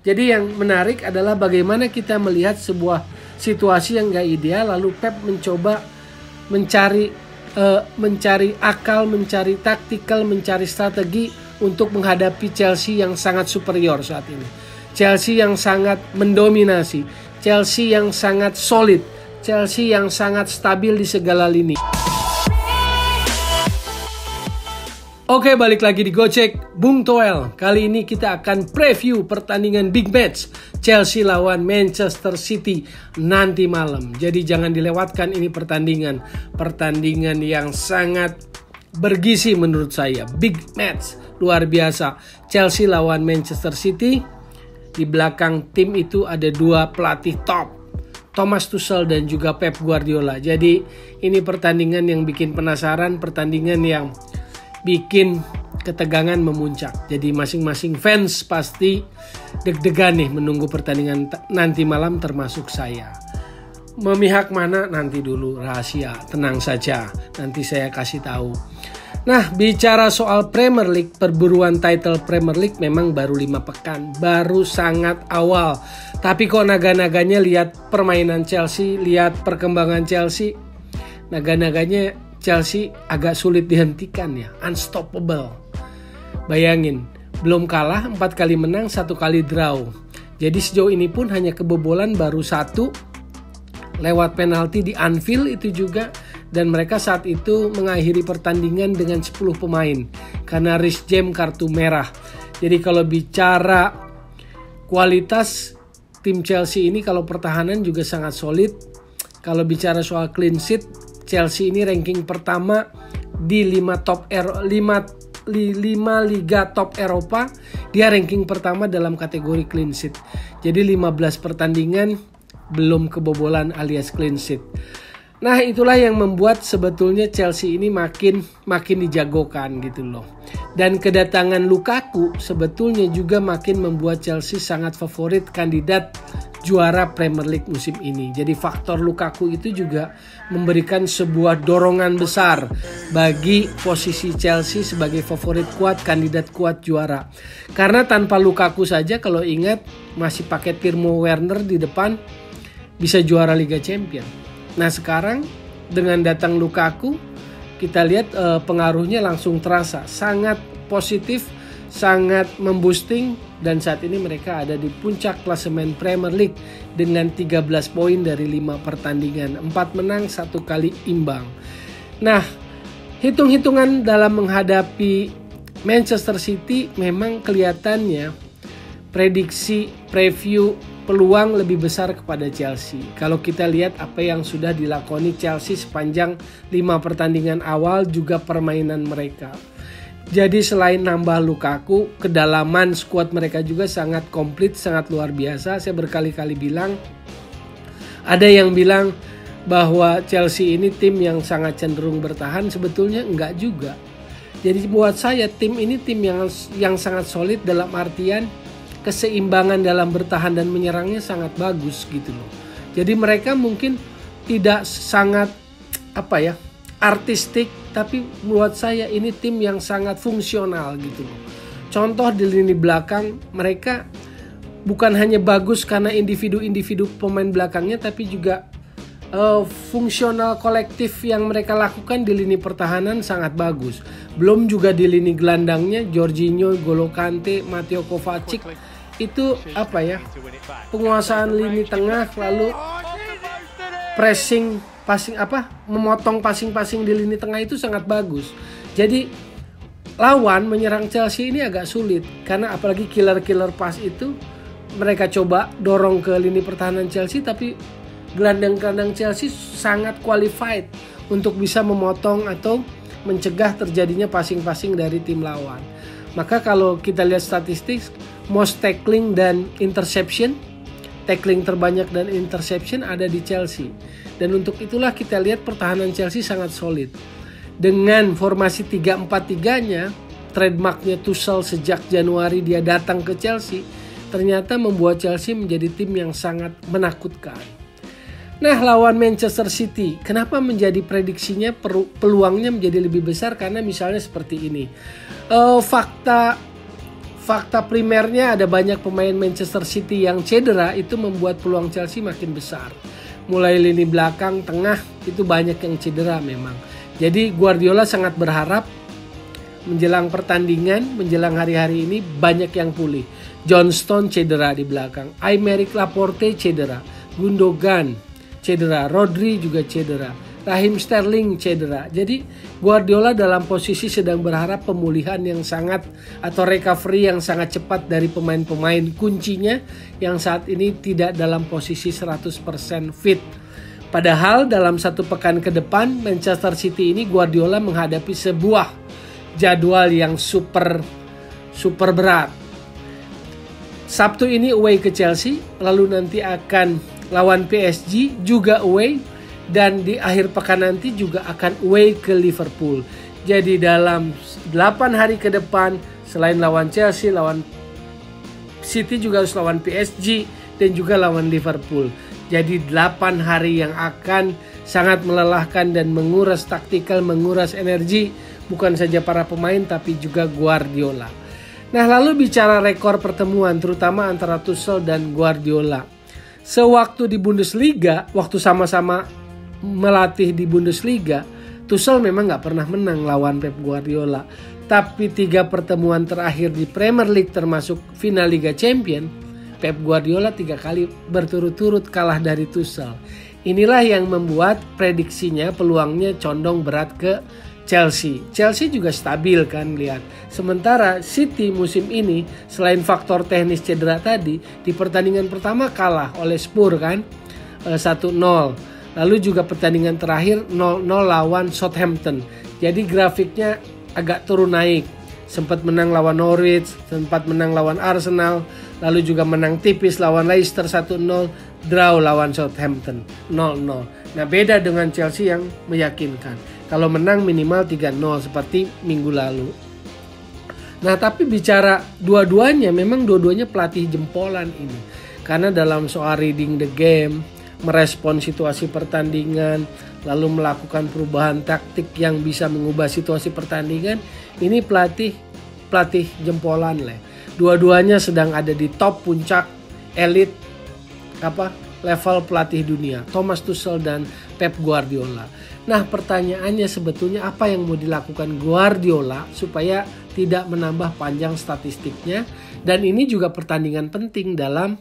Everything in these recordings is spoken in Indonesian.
Jadi yang menarik adalah bagaimana kita melihat sebuah situasi yang gak ideal, lalu Pep mencoba mencari akal, mencari taktikal, mencari strategi untuk menghadapi Chelsea yang sangat superior saat ini. Chelsea yang sangat mendominasi, Chelsea yang sangat solid, Chelsea yang sangat stabil di segala lini. Oke, balik lagi di Gocek Bung Toel. Kali ini kita akan preview pertandingan big match Chelsea lawan Manchester City nanti malam. Jadi jangan dilewatkan ini pertandingan yang sangat bergizi menurut saya. Big match, luar biasa. Chelsea lawan Manchester City. Di belakang tim itu ada dua pelatih top, Thomas Tuchel dan juga Pep Guardiola. Jadi ini pertandingan yang bikin penasaran, pertandingan yang bikin ketegangan memuncak. Jadi masing-masing fans pasti deg-degan nih menunggu pertandingan nanti malam, termasuk saya. Memihak mana nanti dulu, rahasia, tenang saja, nanti saya kasih tahu. Nah, bicara soal Premier League, perburuan title Premier League memang baru 5 pekan, baru sangat awal. Tapi kok naga-naganya, lihat permainan Chelsea, lihat perkembangan Chelsea, naga-naganya Chelsea agak sulit dihentikan ya, unstoppable. Bayangin, belum kalah 4 kali menang, 1 kali draw. Jadi sejauh ini pun hanya kebobolan baru 1 lewat penalti di Anfield itu juga. Dan mereka saat itu mengakhiri pertandingan dengan 10 pemain karena Reece James kartu merah. Jadi kalau bicara kualitas tim Chelsea ini, kalau pertahanan juga sangat solid. Kalau bicara soal clean sheet, Chelsea ini ranking pertama di 5 liga top Eropa. Dia ranking pertama dalam kategori clean sheet. Jadi 15 pertandingan belum kebobolan alias clean sheet. Nah, itulah yang membuat sebetulnya Chelsea ini makin dijagokan gitu loh. Dan kedatangan Lukaku sebetulnya juga makin membuat Chelsea sangat favorit kandidat juara Premier League musim ini. Jadi faktor Lukaku itu juga memberikan sebuah dorongan besar bagi posisi Chelsea sebagai favorit kuat, kandidat kuat juara. Karena tanpa Lukaku saja, kalau ingat, masih pakai Timo Werner di depan, bisa juara Liga Champions. Nah, sekarang dengan datang Lukaku, kita lihat pengaruhnya langsung terasa, sangat positif, sangat memboosting, dan saat ini mereka ada di puncak klasemen Premier League dengan 13 poin dari 5 pertandingan, 4 menang, 1 kali imbang. Nah, hitung-hitungan dalam menghadapi Manchester City memang kelihatannya prediksi, preview, peluang lebih besar kepada Chelsea. Kalau kita lihat apa yang sudah dilakoni Chelsea sepanjang 5 pertandingan awal, juga permainan mereka. Jadi selain nambah Lukaku, kedalaman skuad mereka juga sangat komplit, sangat luar biasa. Saya berkali-kali bilang, ada yang bilang bahwa Chelsea ini tim yang sangat cenderung bertahan, sebetulnya enggak juga. Jadi buat saya tim ini tim yang sangat solid, dalam artian keseimbangan dalam bertahan dan menyerangnya sangat bagus gitu loh. Jadi mereka mungkin tidak sangat artistik, tapi buat saya ini tim yang sangat fungsional gitu loh. Contoh di lini belakang, mereka bukan hanya bagus karena individu-individu pemain belakangnya, tapi juga fungsional kolektif yang mereka lakukan di lini pertahanan sangat bagus. Belum juga di lini gelandangnya, Jorginho, N'Golo Kante, Mateo Kovacic, itu penguasaan lini tengah, lalu pressing, memotong passing di lini tengah itu sangat bagus. Jadi lawan menyerang Chelsea ini agak sulit, karena apalagi killer pass itu mereka coba dorong ke lini pertahanan Chelsea, tapi gelandang-gelandang Chelsea sangat qualified untuk bisa memotong atau mencegah terjadinya passing dari tim lawan. Maka kalau kita lihat statistik, most tackling dan interception, tackling terbanyak dan interception ada di Chelsea. Dan untuk itulah kita lihat pertahanan Chelsea sangat solid. Dengan formasi 3-4-3-nya, trademarknya Tuchel sejak Januari dia datang ke Chelsea, ternyata membuat Chelsea menjadi tim yang sangat menakutkan. Nah, lawan Manchester City, kenapa menjadi prediksinya peluangnya menjadi lebih besar? Karena misalnya seperti ini, fakta primernya ada banyak pemain Manchester City yang cedera, itu membuat peluang Chelsea makin besar. Mulai lini belakang, tengah itu banyak yang cedera memang. Jadi Guardiola sangat berharap menjelang pertandingan, menjelang hari-hari ini banyak yang pulih. John Stones cedera di belakang, Aymeric Laporte cedera, Gundogan cedera, Rodri juga cedera, Raheem Sterling cedera. Jadi Guardiola dalam posisi sedang berharap pemulihan yang sangat atau recovery yang sangat cepat dari pemain-pemain kuncinya yang saat ini tidak dalam posisi 100% fit. Padahal dalam 1 pekan ke depan Manchester City ini Guardiola menghadapi sebuah jadwal yang super berat. Sabtu ini away ke Chelsea, lalu nanti akan lawan PSG juga away, dan di akhir pekan nanti juga akan away ke Liverpool. Jadi dalam 8 hari ke depan selain lawan Chelsea, lawan City juga harus lawan PSG dan juga lawan Liverpool. Jadi 8 hari yang akan sangat melelahkan dan menguras taktikal, menguras energi bukan saja para pemain tapi juga Guardiola. Nah, lalu bicara rekor pertemuan terutama antara Tuchel dan Guardiola. Sewaktu di Bundesliga, waktu sama-sama melatih di Bundesliga, Tuchel memang gak pernah menang lawan Pep Guardiola. Tapi 3 pertemuan terakhir di Premier League termasuk final Liga Champions, Pep Guardiola 3 kali berturut-turut kalah dari Tuchel. Inilah yang membuat prediksinya peluangnya condong berat ke Chelsea. Chelsea juga stabil kan, lihat. Sementara City musim ini selain faktor teknis cedera tadi, di pertandingan pertama kalah oleh Spurs kan 1-0. Lalu juga pertandingan terakhir 0-0 lawan Southampton. Jadi grafiknya agak turun naik. Sempat menang lawan Norwich, sempat menang lawan Arsenal, lalu juga menang tipis lawan Leicester 1-0, draw lawan Southampton 0-0. Nah, beda dengan Chelsea yang meyakinkan. Kalau menang minimal 3-0 seperti minggu lalu. Nah, tapi bicara dua-duanya, memang dua-duanya pelatih jempolan ini. Karena dalam soal reading the game, merespon situasi pertandingan, lalu melakukan perubahan taktik yang bisa mengubah situasi pertandingan, ini pelatih jempolan lah. Dua-duanya sedang ada di top puncak elit level pelatih dunia, Thomas Tuchel dan Pep Guardiola. Nah, pertanyaannya sebetulnya apa yang mau dilakukan Guardiola supaya tidak menambah panjang statistiknya, dan ini juga pertandingan penting dalam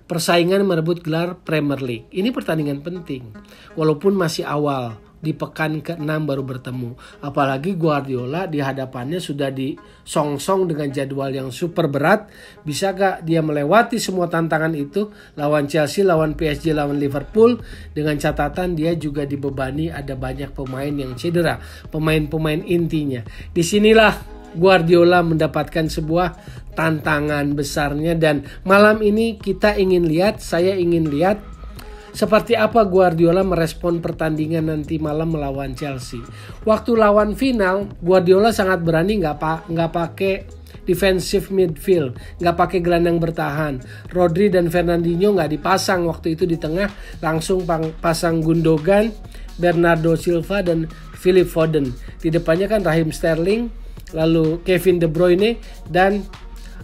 persaingan merebut gelar Premier League. Ini pertandingan penting walaupun masih awal, di pekan ke-6 baru bertemu. Apalagi Guardiola di hadapannya sudah disongsong dengan jadwal yang super berat. Bisa gak dia melewati semua tantangan itu lawan Chelsea, lawan PSG, lawan Liverpool, dengan catatan dia juga dibebani ada banyak pemain yang cedera, pemain-pemain intinya. Disinilah Guardiola mendapatkan sebuah tantangan besarnya, dan malam ini saya ingin lihat seperti apa Guardiola merespon pertandingan nanti malam melawan Chelsea. Waktu lawan final, Guardiola sangat berani nggak pakai defensive midfield, nggak pakai gelandang bertahan. Rodri dan Fernandinho nggak dipasang waktu itu di tengah, langsung pasang Gundogan, Bernardo Silva dan Phil Foden. Di depannya kan Raheem Sterling, lalu Kevin De Bruyne dan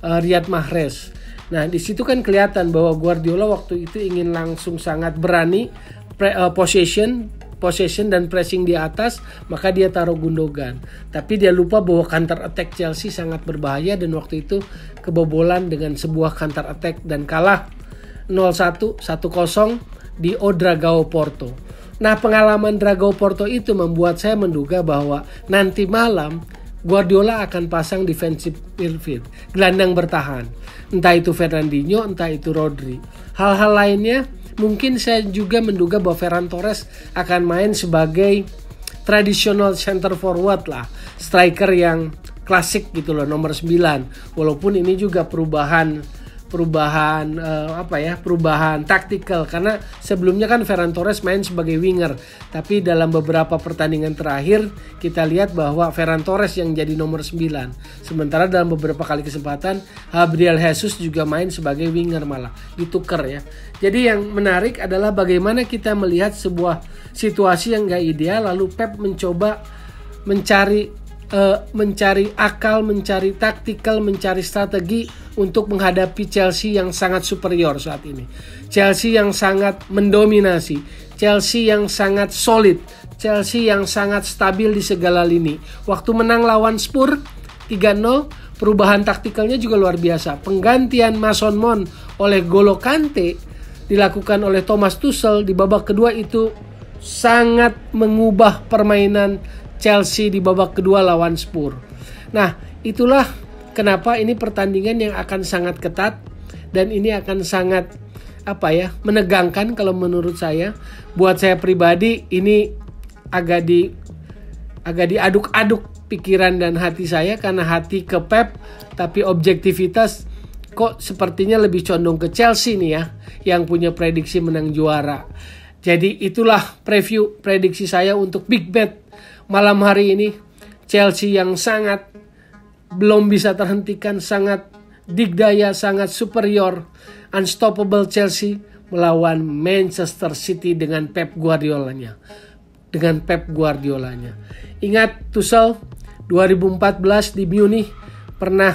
Riyad Mahrez. Nah, di situ kan kelihatan bahwa Guardiola waktu itu ingin langsung sangat berani possession dan pressing di atas, maka dia taruh Gundogan. Tapi dia lupa bahwa counter attack Chelsea sangat berbahaya, dan waktu itu kebobolan dengan sebuah counter attack dan kalah 0-1, 1-0 di Old Dragao Porto. Nah, pengalaman Dragao Porto itu membuat saya menduga bahwa nanti malam Guardiola akan pasang defensive midfield, gelandang bertahan. Entah itu Fernandinho, entah itu Rodri. Hal-hal lainnya mungkin saya juga menduga bahwa Ferran Torres akan main sebagai traditional center forward lah. Striker yang klasik gitu loh, nomor 9. Walaupun ini juga perubahan taktikal, karena sebelumnya kan Ferran Torres main sebagai winger, tapi dalam beberapa pertandingan terakhir kita lihat bahwa Ferran Torres yang jadi nomor 9, sementara dalam beberapa kali kesempatan Gabriel Jesus juga main sebagai winger, malah ditukar ya. Jadi yang menarik adalah bagaimana kita melihat sebuah situasi yang gak ideal, lalu Pep mencoba mencari mencari akal, mencari taktikal, mencari strategi untuk menghadapi Chelsea yang sangat superior saat ini. Chelsea yang sangat mendominasi, Chelsea yang sangat solid, Chelsea yang sangat stabil di segala lini. Waktu menang lawan Spurs 3-0, perubahan taktikalnya juga luar biasa. Penggantian Mason Mount oleh N'Golo Kante dilakukan oleh Thomas Tuchel di babak kedua itu sangat mengubah permainan Chelsea di babak kedua lawan Spurs. Nah, itulah kenapa ini pertandingan yang akan sangat ketat dan ini akan sangat menegangkan kalau menurut saya. Buat saya pribadi ini agak diaduk-aduk pikiran dan hati saya, karena hati ke Pep tapi objektivitas kok sepertinya lebih condong ke Chelsea nih ya, yang punya prediksi menang juara. Jadi itulah preview prediksi saya untuk big bet malam hari ini. Chelsea yang sangat belum bisa terhentikan, sangat digdaya, sangat superior, unstoppable Chelsea melawan Manchester City dengan Pep Guardiolanya. Ingat Tuchel 2014 di Munich pernah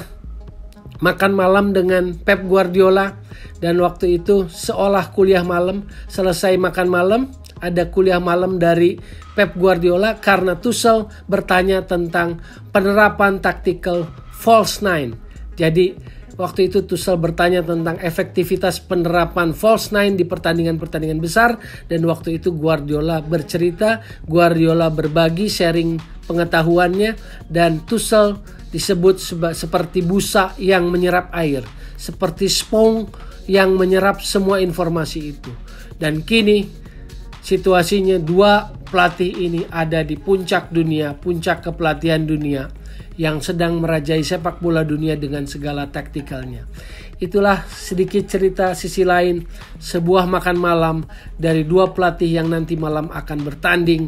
makan malam dengan Pep Guardiola, dan waktu itu seolah kuliah malam. Selesai makan malam, ada kuliah malam dari Pep Guardiola karena Tuchel bertanya tentang penerapan tactical false nine. Jadi waktu itu Tuchel bertanya tentang efektivitas penerapan false nine di pertandingan-pertandingan besar, dan waktu itu Guardiola bercerita, Guardiola berbagi, sharing pengetahuannya, dan Tuchel disebut seperti busa yang menyerap air, seperti spong yang menyerap semua informasi itu. Dan kini situasinya dua pelatih ini ada di puncak dunia, puncak kepelatihan dunia, yang sedang merajai sepak bola dunia dengan segala taktikalnya. Itulah sedikit cerita sisi lain sebuah makan malam dari dua pelatih yang nanti malam akan bertanding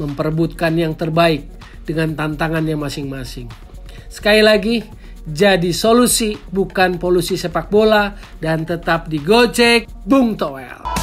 memperebutkan yang terbaik dengan tantangannya masing-masing. Sekali lagi, jadi solusi bukan polusi sepak bola, dan tetap di Gojek Bung Toel.